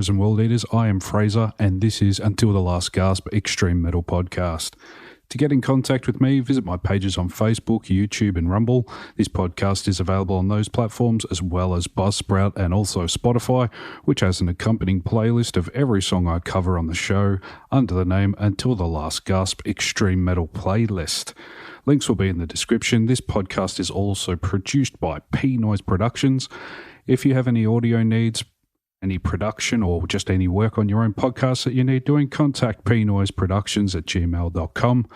and World Eaters. I am Fraser, and this is Until the Last Gasp Extreme Metal Podcast. To get in contact with me, visit my pages on Facebook, YouTube, and Rumble. This podcast is available on those platforms as well as Buzzsprout and also Spotify, which has an accompanying playlist of every song I cover on the show under the name Until the Last Gasp Extreme Metal Playlist. Links will be in the description. This podcast is also produced by P Noise Productions. If you have any audio needs, any production, or just any work on your own podcast that you need doing, contact pnoiseproductions@gmail.com.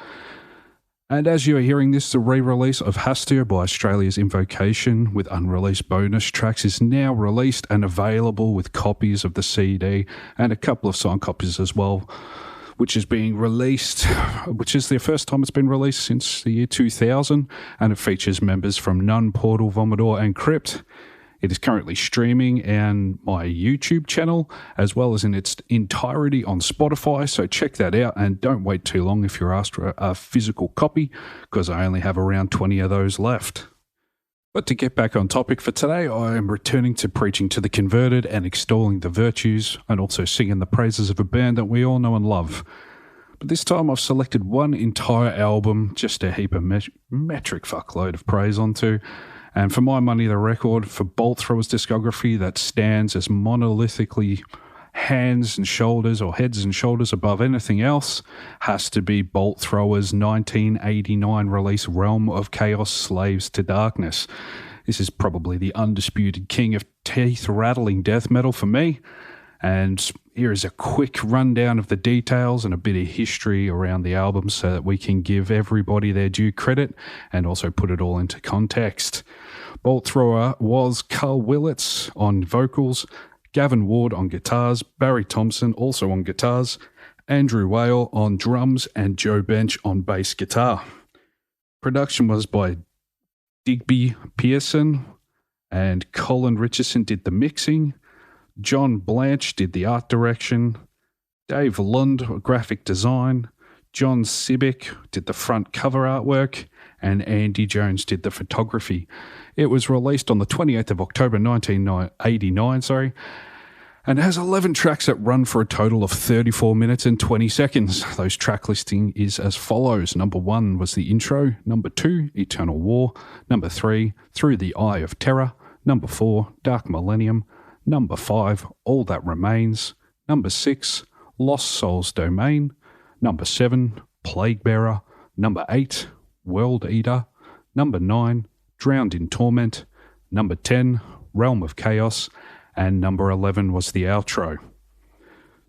And as you are hearing this, the re-release of H.A.S.T.U.R by Australia's Invocation with unreleased bonus tracks is now released and available with copies of the CD and a couple of signed copies as well, which is being released, which is the first time it's been released since the year 2000, and it features members from Nun, Portal, Vomador, and Crypt. It is currently streaming on my YouTube channel as well as in its entirety on Spotify, so check that out and don't wait too long if you're after a physical copy, because I only have around 20 of those left. But to get back on topic for today, I am returning to preaching to the converted and extolling the virtues and also singing the praises of a band that we all know and love. But this time I've selected one entire album just to heap a metric fuckload of praise onto. And for my money, the record for Bolt Thrower's discography that stands as monolithically heads and shoulders above anything else has to be Bolt Thrower's 1989 release Realm of Chaos, Slaves to Darkness. This is probably the undisputed king of teeth-rattling death metal for me. And here is a quick rundown of the details and a bit of history around the album so that we can give everybody their due credit and also put it all into context. Bolt Thrower was Carl Willits on vocals, Gavin Ward on guitars, Barry Thompson also on guitars, Andrew Whale on drums, and Joe Bench on bass guitar. Production was by Digby Pearson, and Colin Richardson did the mixing. John Blanche did the art direction, Dave Lund graphic design, John Sibic did the front cover artwork, and Andy Jones did the photography. It was released on the 28th of October 1989, and has 11 tracks that run for a total of 34 minutes and 20 seconds. Those track listing is as follows. Number 1 was the intro, number 2, Eternal War, number 3, Through the Eye of Terror, number 4, Dark Millennium, number 5, All That Remains, number 6, Lost Souls Domain, number 7, Plague Bearer, number 8, World Eater, number 9, Drowned in Torment, number 10, Realm of Chaos, and number 11 was the outro.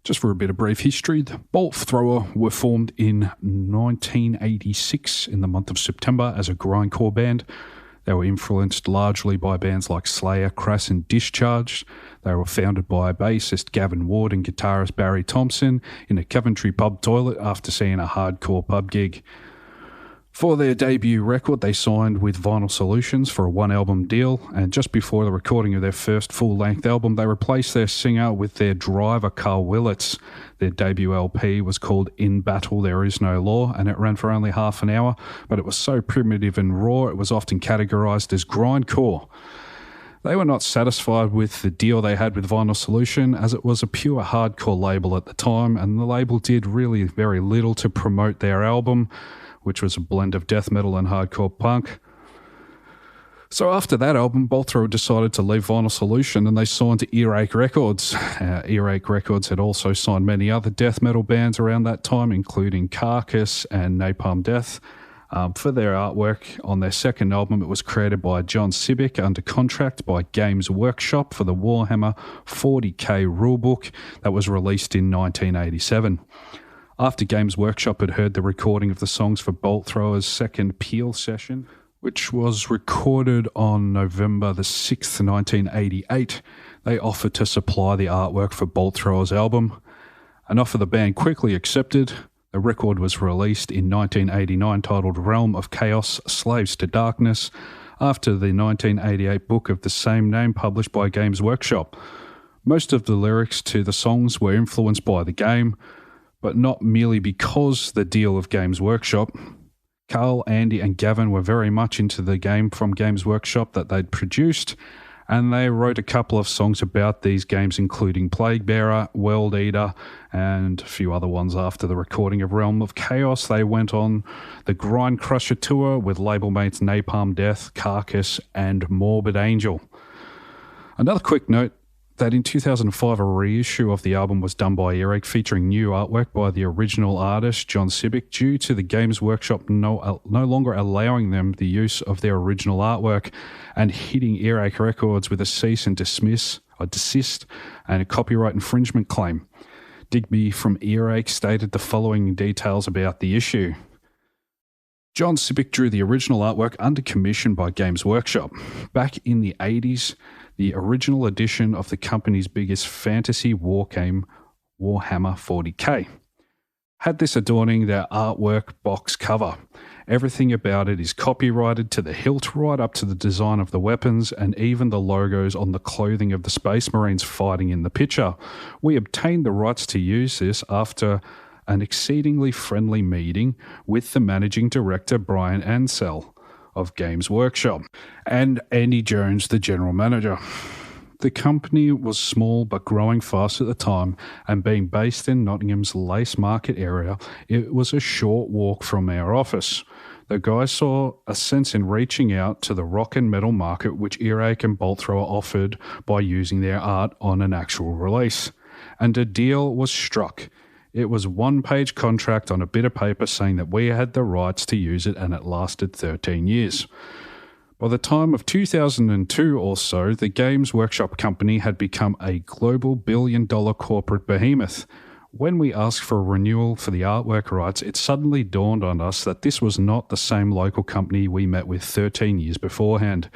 Just for a bit of brief history, the Bolt Thrower were formed in 1986 in the month of September as a grindcore band. They were influenced largely by bands like Slayer, Crass, and Discharge. They were founded by bassist Gavin Ward and guitarist Barry Thompson in a Coventry pub toilet after seeing a hardcore pub gig. For their debut record, they signed with Vinyl Solutions for a one-album deal, and just before the recording of their first full-length album, they replaced their singer with their driver, Carl Willits. Their debut LP was called In Battle There Is No Law, and it ran for only half an hour, but it was so primitive and raw, it was often categorized as grindcore. They were not satisfied with the deal they had with Vinyl Solution, as it was a pure hardcore label at the time, and the label did really very little to promote their album, which was a blend of death metal and hardcore punk. So after that album, Bolt Thrower decided to leave Vinyl Solution and they signed to Earache Records. Earache Records had also signed many other death metal bands around that time, including Carcass and Napalm Death. For their artwork on their second album, it was created by John Sibic under contract by Games Workshop for the Warhammer 40k rulebook that was released in 1987. After Games Workshop had heard the recording of the songs for Bolt Thrower's second Peel session, which was recorded on November the 6th, 1988, they offered to supply the artwork for Bolt Thrower's album. An offer the band quickly accepted. The record was released in 1989 titled Realm of Chaos, Slaves to Darkness, after the 1988 book of the same name published by Games Workshop. Most of the lyrics to the songs were influenced by the game, but not merely because the deal of Games Workshop. Carl, Andy and Gavin were very much into the game from Games Workshop that they'd produced, And they wrote a couple of songs about these games, including Plague Bearer, World Eater, and a few other ones. After the recording of Realm of Chaos, they went on the Grind Crusher tour with label mates Napalm Death, Carcass, and Morbid Angel. Another quick note that in 2005, a reissue of the album was done by Earache, featuring new artwork by the original artist, John Sibic, due to the Games Workshop no longer allowing them the use of their original artwork and hitting Earache Records with a cease and desist and a copyright infringement claim. Digby from Earache stated the following details about the issue. John Sibic drew the original artwork under commission by Games Workshop. Back in the 80s, the original edition of the company's biggest fantasy war game, Warhammer 40k, had this adorning their artwork box cover. Everything about it is copyrighted to the hilt, right up to the design of the weapons and even the logos on the clothing of the Space Marines fighting in the picture. We obtained the rights to use this after an exceedingly friendly meeting with the managing director, Brian Ansell of Games Workshop, and Andy Jones, the general manager. The company was small but growing fast at the time, and being based in Nottingham's Lace Market area, it was a short walk from our office. The guys saw a sense in reaching out to the rock and metal market, which Earache and Bolt Thrower offered by using their art on an actual release. And a deal was struck. It was a one-page contract on a bit of paper saying that we had the rights to use it, and it lasted 13 years. By the time of 2002 or so, the Games Workshop company had become a global billion-dollar corporate behemoth. When we asked for a renewal for the artwork rights, it suddenly dawned on us that this was not the same local company we met with 13 years beforehand.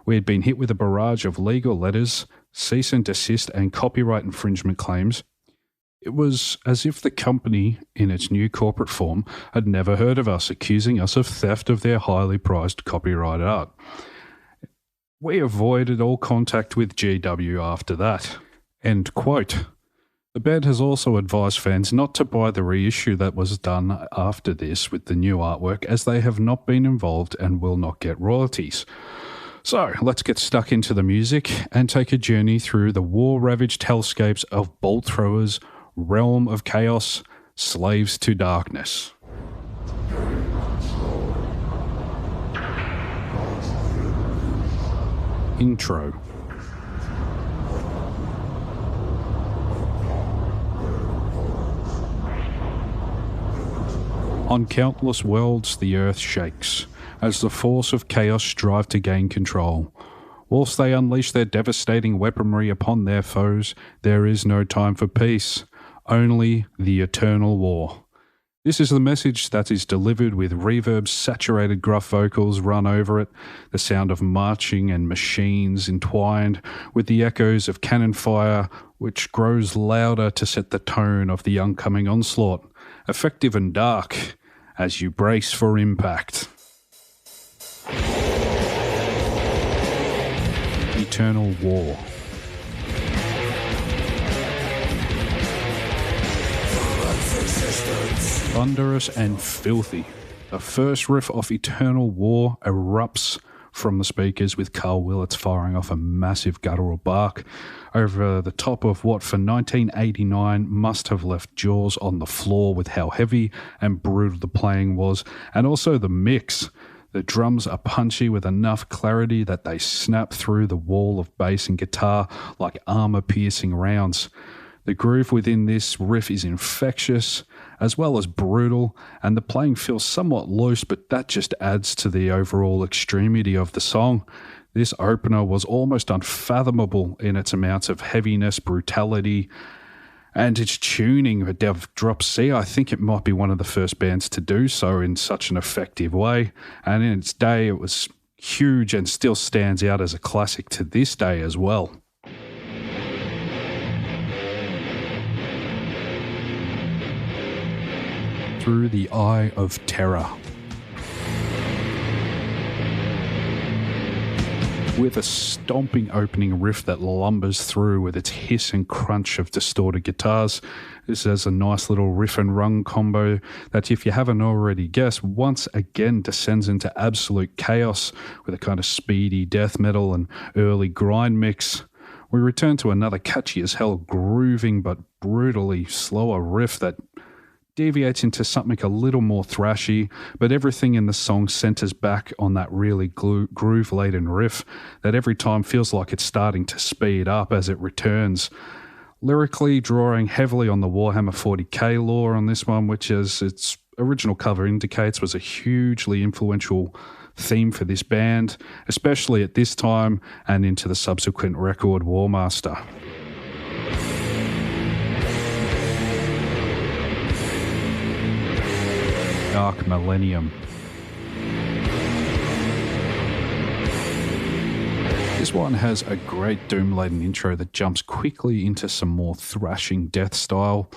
We had been hit with a barrage of legal letters, cease and desist, and copyright infringement claims. It was as if the company, in its new corporate form, had never heard of us, accusing us of theft of their highly prized copyrighted art. We avoided all contact with GW after that. End quote. The band has also advised fans not to buy the reissue that was done after this with the new artwork, as they have not been involved and will not get royalties. So, let's get stuck into the music and take a journey through the war-ravaged hellscapes of Bolt Thrower's Realm of Chaos, Slaves to Darkness. Intro. On countless worlds the earth shakes, as the force of chaos strive to gain control. Whilst they unleash their devastating weaponry upon their foes, there is no time for peace. Only the eternal war. This is the message that is delivered with reverb-saturated gruff vocals run over it, the sound of marching and machines entwined with the echoes of cannon fire, which grows louder to set the tone of the oncoming onslaught, effective and dark, as you brace for impact. Eternal War. Thunderous and filthy, the first riff of Eternal War erupts from the speakers, with Carl Willits firing off a massive guttural bark over the top of what for 1989 must have left jaws on the floor with how heavy and brutal the playing was, and also the mix. The drums are punchy with enough clarity that they snap through the wall of bass and guitar like armor-piercing rounds. The groove within this riff is infectious, as well as brutal, and the playing feels somewhat loose, but that just adds to the overall extremity of the song. This opener was almost unfathomable in its amounts of heaviness, brutality, and its tuning. Dev Drop C, I think it might be one of the first bands to do so in such an effective way, and in its day it was huge and still stands out as a classic to this day as well. Through the Eye of Terror. with a stomping opening riff that lumbers through with its hiss and crunch of distorted guitars. This is a nice little riff and rung combo that, if you haven't already guessed, once again descends into absolute chaos with a kind of speedy death metal and early grind mix. We return to another catchy as hell, grooving but brutally slower riff that deviates into something a little more thrashy, but everything in the song centers back on that really groove-laden riff that every time feels like it's starting to speed up as it returns. Lyrically, drawing heavily on the Warhammer 40k lore on this one, which, as its original cover indicates, was a hugely influential theme for this band, especially at this time and into the subsequent record Warmaster. Dark Millennium. This one has a great doom-laden intro that jumps quickly into some more thrashing death style.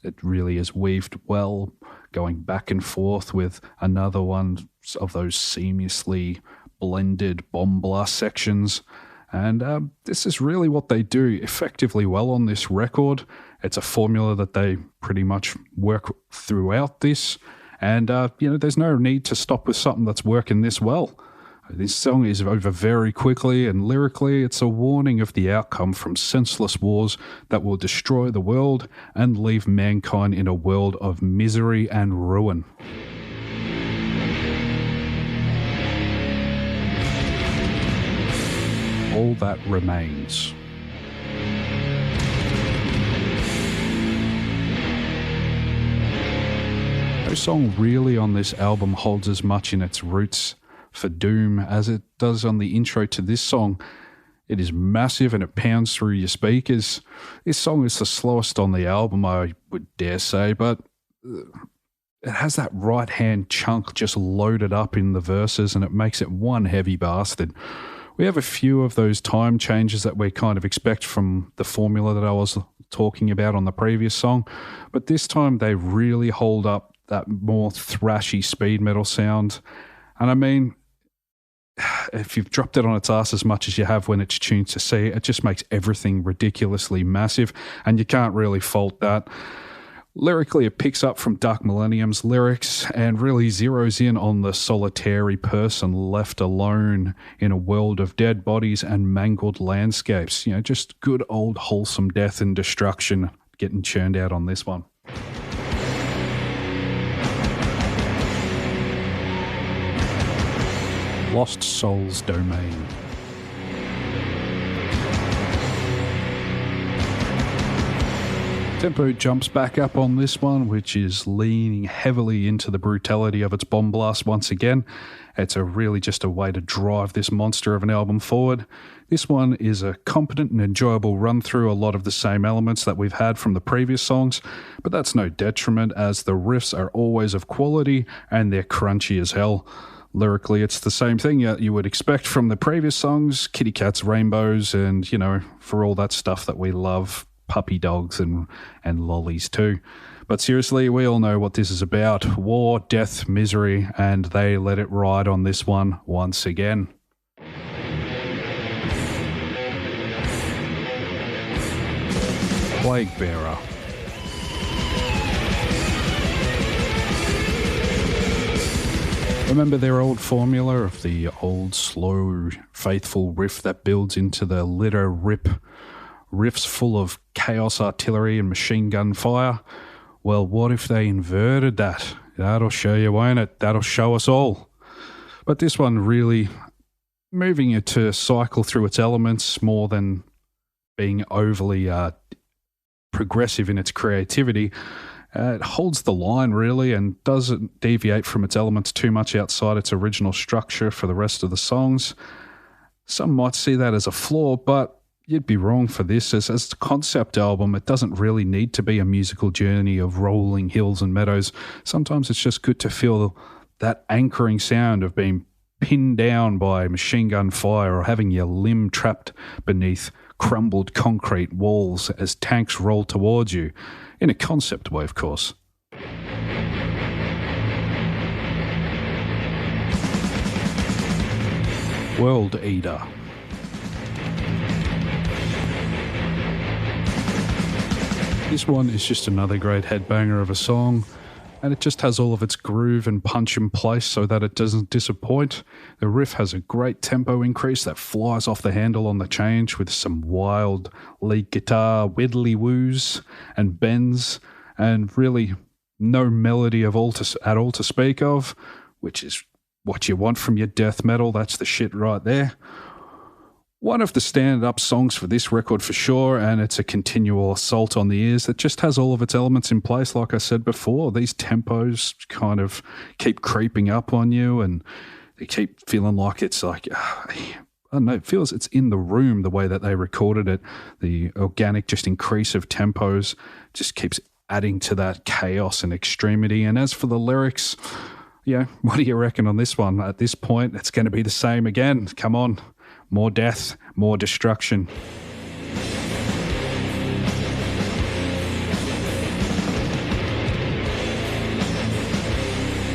It really is weaved well, going back and forth with another one of those seamlessly blended bomb blast sections. And this is really what they do effectively well on this record. It's a formula that they pretty much work throughout this. And, there's no need to stop with something that's working this well. This song is over very quickly, and lyrically it's a warning of the outcome from senseless wars that will destroy the world and leave mankind in a world of misery and ruin. All that remains. No song really on this album holds as much in its roots for doom as it does on the intro to this song. It is massive and it pounds through your speakers. This song is the slowest on the album, I would dare say, but it has that right hand chunk just loaded up in the verses and it makes it one heavy bastard. We have a few of those time changes that we kind of expect from the formula that I was talking about on the previous song, but this time they really hold up that more thrashy speed metal sound. And I mean, if you've dropped it on its ass as much as you have when it's tuned to C, it just makes everything ridiculously massive, and you can't really fault that. Lyrically, it picks up from Dark Millennium's lyrics and really zeroes in on the solitary person left alone in a world of dead bodies and mangled landscapes. Just good old wholesome death and destruction getting churned out on this one. Lost Souls Domain. Tempo jumps back up on this one, which is leaning heavily into the brutality of its bomb blast once again. It's really just a way to drive this monster of an album forward. This one is a competent and enjoyable run through a lot of the same elements that we've had from the previous songs, but that's no detriment as the riffs are always of quality and they're crunchy as hell. Lyrically, it's the same thing you would expect from the previous songs, kitty cats, rainbows, and, for all that stuff that we love, puppy dogs and lollies too. But seriously, we all know what this is about. War, death, misery, and they let it ride on this one once again. Plague Bearer. Remember their old formula of the old, slow, faithful riff that builds into the litter rip riffs full of chaos artillery and machine gun fire? Well, what if they inverted that? That'll show you, won't it? That'll show us all. But this one really moving it to cycle through its elements more than being overly progressive in its creativity. It holds the line, really, and doesn't deviate from its elements too much outside its original structure for the rest of the songs. Some might see that as a flaw, but you'd be wrong for this. As a concept album, it doesn't really need to be a musical journey of rolling hills and meadows. Sometimes it's just good to feel that anchoring sound of being pinned down by machine gun fire or having your limb trapped beneath crumbled concrete walls as tanks roll towards you. In a concept way, of course. World Eater. This one is just another great headbanger of a song, and it just has all of its groove and punch in place so that it doesn't disappoint. The riff has a great tempo increase that flies off the handle on the change with some wild lead guitar widdly woos and bends, and really no melody at all to speak of, which is what you want from your death metal. That's the shit right there. One of the stand-up songs for this record for sure, and it's a continual assault on the ears that just has all of its elements in place. Like I said before, these tempos kind of keep creeping up on you, and they keep feeling like it's like, I don't know, it feels it's in the room the way that they recorded it. The organic just increase of tempos just keeps adding to that chaos and extremity. And as for the lyrics, yeah, what do you reckon on this one? At this point, it's going to be the same again. Come on. More death, more destruction.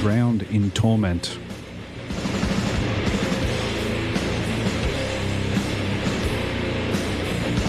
Drowned in Torment.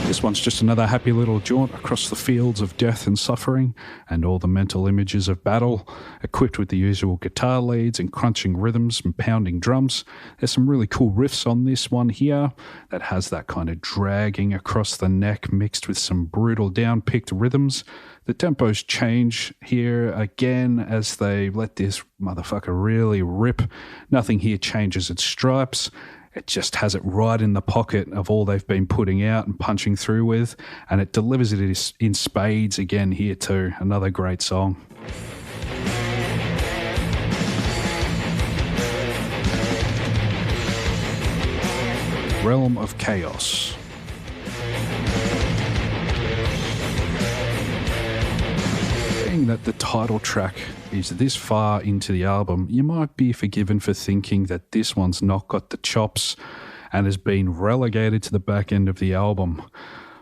This one's just another happy little jaunt across the fields of death and suffering and all the mental images of battle, equipped with the usual guitar leads and crunching rhythms and pounding drums. There's some really cool riffs on this one here that has that kind of dragging across the neck mixed with some brutal down-picked rhythms. The tempos change here again as they let this motherfucker really rip. Nothing here changes its stripes. It just has it right in the pocket of all they've been putting out and punching through with, and it delivers it in spades again here too. Another great song. Realm of Chaos. Being that the title track is this far into the album, you might be forgiven for thinking that this one's not got the chops and has been relegated to the back end of the album.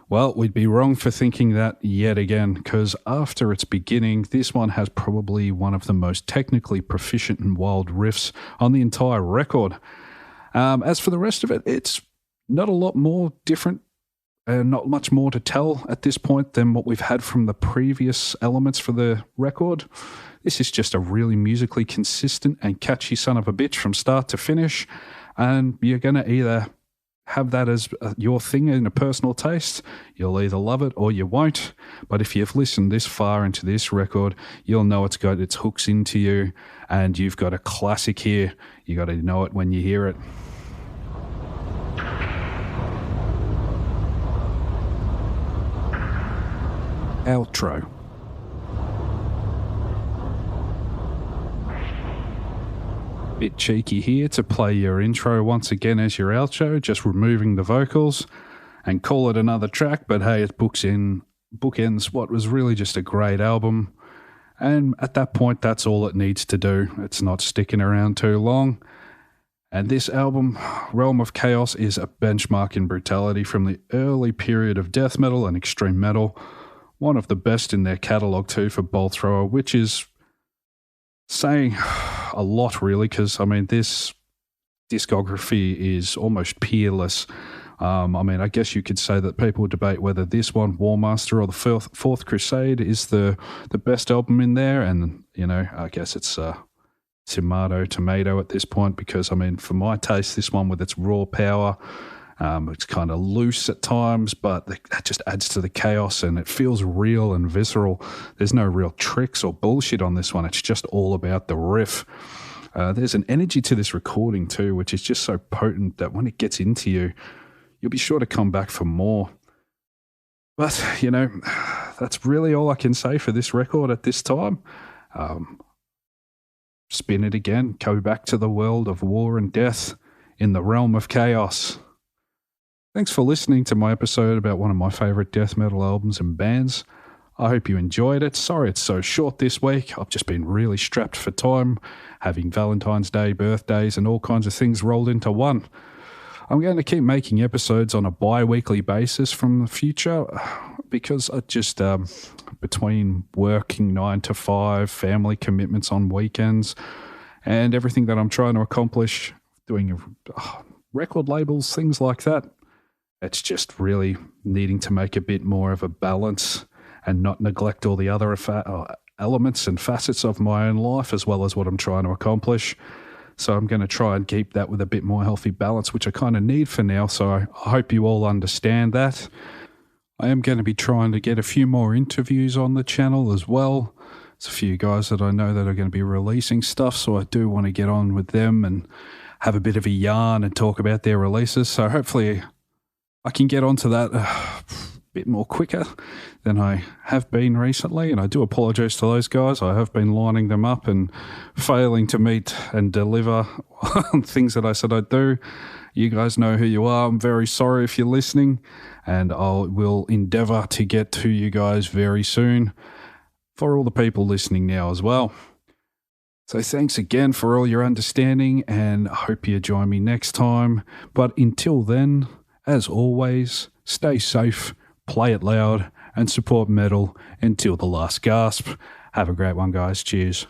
Well, we'd be wrong for thinking that yet again, because after its beginning, this one has probably one of the most technically proficient and wild riffs on the entire record. As for the rest of it, it's not a lot more different. Not much more to tell at this point than what we've had from the previous elements for the record. This is just a really musically consistent and catchy son of a bitch from start to finish, and you're going to either have that as your thing in a personal taste. You'll either love it or you won't, but if you've listened this far into this record, you'll know it's got its hooks into you, and you've got a classic here. You got to know it when you hear it. Outro. Bit cheeky here to play your intro once again as your outro, just removing the vocals and call it another track, but hey, it bookends what was really just a great album, and at that point that's all it needs to do. It's not sticking around too long. And this album, Realm of Chaos, is a benchmark in brutality from the early period of death metal and extreme metal. One of the best in their catalogue too for Bolt Thrower, which is saying a lot really, because I mean this discography is almost peerless. I guess you could say that people debate whether this one, Warmaster, or the Fourth Crusade is the best album in there, and I guess it's tomato at this point, because I mean for my taste, this one with its raw power, it's kind of loose at times, but that just adds to the chaos, and it feels real and visceral. There's no real tricks or bullshit on this one. It's just all about the riff. There's an energy to this recording too, which is just so potent that when it gets into you, you'll be sure to come back for more. But, that's really all I can say for this record at this time. Spin it again. Go back to the world of war and death in the realm of chaos. Thanks for listening to my episode about one of my favourite death metal albums and bands. I hope you enjoyed it. Sorry it's so short this week. I've just been really strapped for time, having Valentine's Day, birthdays, and all kinds of things rolled into one. I'm going to keep making episodes on a bi-weekly basis from the future, because I just, between working 9 to 5, family commitments on weekends, and everything that I'm trying to accomplish, doing record labels, things like that. It's just really needing to make a bit more of a balance and not neglect all the other elements and facets of my own life, as well as what I'm trying to accomplish. So I'm going to try and keep that with a bit more healthy balance, which I kind of need for now. So I hope you all understand that. I am going to be trying to get a few more interviews on the channel as well. There's a few guys that I know that are going to be releasing stuff, so I do want to get on with them and have a bit of a yarn and talk about their releases. So hopefully I can get onto that a bit more quicker than I have been recently, and I do apologise to those guys. I have been lining them up and failing to meet and deliver on things that I said I'd do. You guys know who you are. I'm very sorry if you're listening, and I will endeavour to get to you guys very soon for all the people listening now as well. So thanks again for all your understanding, and I hope you join me next time. But until then, as always, stay safe, play it loud, and support metal until the last gasp. Have a great one, guys. Cheers.